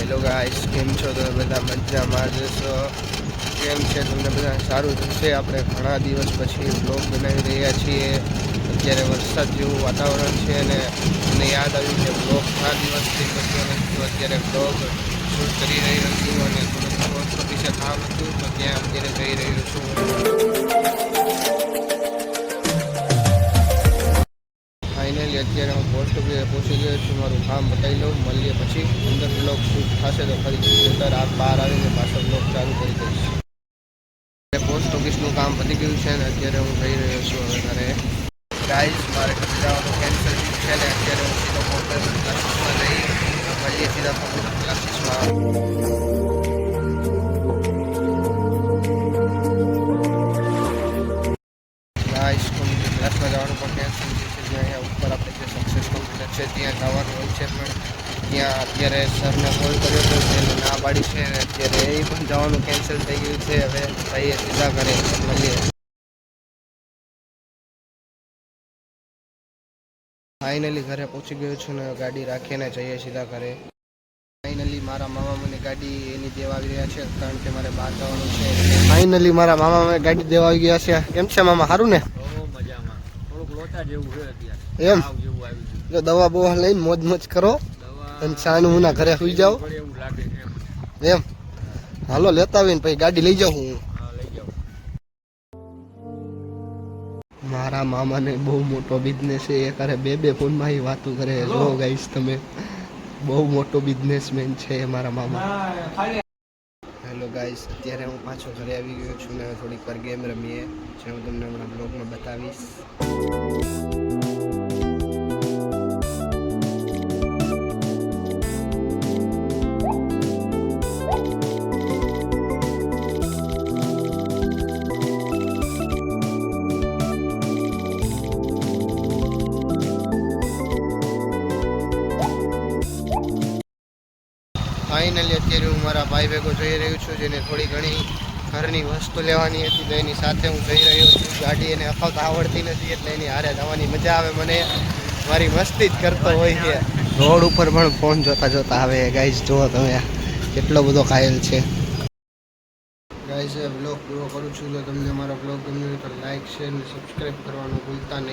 Hello guys, કેમ છો? તમે બધા મજામાં જશો? કેમ છે તમને બધા? સારું થશે. આપણે ઘણા દિવસ પછી બ્લોગ બનાવી રહ્યા છીએ. અત્યારે વરસાદ જેવું વાતાવરણ છે અને મને યાદ આવ્યું કે બ્લોગ ઘણા દિવસથી બનતો નથી. અત્યારે બ્લોગ શૂટ કરી રહ્યો છું અને થોડુંક પોસ્ટ ઓફિસે કામ હતું તો ત્યાં અત્યારે જઈ રહ્યો છું. ફાઇનલી અત્યારે હું પોસ્ટ ઓફિસે પહોંચી ગયો છું. મારું કામ બતાવી લઉં, મળીએ પછી. અંદર બ્લોગ શૂટ થશે તો ફરી અંદર બહાર આવીને પાછળ બ્લોગ ચાલુ કરી દઈશ. પોસ્ટ ઓફિસનું કામ પતી ગયું છે ને અત્યારે હું જઈ રહ્યો છું હવે ઘરે. ગાઈસ, મારે જવાનું કેન્સલ છે ને અત્યારે હું સીધો કોમ્પ્યુટર ક્લાસીસમાં જઈ મળીએ સીધા કોમ્પ્યુટર ક્લાસીસમાં. ગાઈસ, કોમ્પ્યુટર ક્લાસમાં જવાનું પણ કેન્સલ છે. અહીંયા ઉપર આપણે જે સક્સેસ કોમ્પ્યુટર છે ત્યાં જવાનું હોય છે, પણ ત્યાં અત્યારે સરને કોલ કર્યો હતો તેને ના પાડી છે. અત્યારે એ પણ જવાનું કેન્સલ થઈ ગયું છે. હવે જઈએ સીધા ઘરે, મળીએ. ફાઇનલી ઘરે પહોંચી ગયો છું ને ગાડી રાખીને જઈએ સીધા ઘરે. ફાઇનલી મારા મામા મને ગાડી એની દેવા આવી રહ્યા છે, કારણ કે મારે બહાર જવાનું છે. ફાઇનલી મારા મામા મને ગાડી દેવા આવી ગયા છે. કેમ છે મામા? સારું ને? મજામાં. થોડુંક લોચા જેવું છે અત્યારે. એમ જેવું આવ્યું છે. જો દવા બવા લઈને મોજ મોજ કરો અને સાનું મુના ઘરે સુઈ જાઓ. એવું લાગે છે એમ હાલો, લેતા આવીને પછી ગાડી લઈ જાઉં હું. હા, લઈ જાઓ. મારા મામાને બહુ મોટો બિઝનેસ છે. એ કરે બે ફોનમાં એ વાતો કરે. જો ગાઈસ તમે, બહુ મોટો બિઝનેસમેન છે મારા મામા. હેલો ગાઈસ, અત્યારે હું પાછો ઘરે આવી ગયો છું ને થોડીક વાર ગેમ રમીએ, જે હું તમને હમણાં બ્લોગમાં બતાવીશ. ફાઇનલી અત્યારે હું મારા ભાઈ ભેગો જઈ રહ્યો છું, જેને થોડી ઘણી ઘરની વસ્તુ લેવાની હતી તો એની સાથે હું જઈ રહ્યો છું. ગાડી એને અપાવતા આવડતી નથી એટલે એની હારે જવાની મજા આવે મને. મારી મસ્તી જ કરતો હોય છે. રોડ ઉપર પણ ફોન જોતા જોતા આવે. ગાઈસ જુઓ તમે, કેટલો બધો કાયલ છે. ગાઈસ, બ્લોગ પૂરો કરું છું. તો તમને મારો બ્લોગ ગમ્યો હોય તો લાઈક, શેર અને સબસ્ક્રાઈબ કરવાનું ભૂલતા નહીં.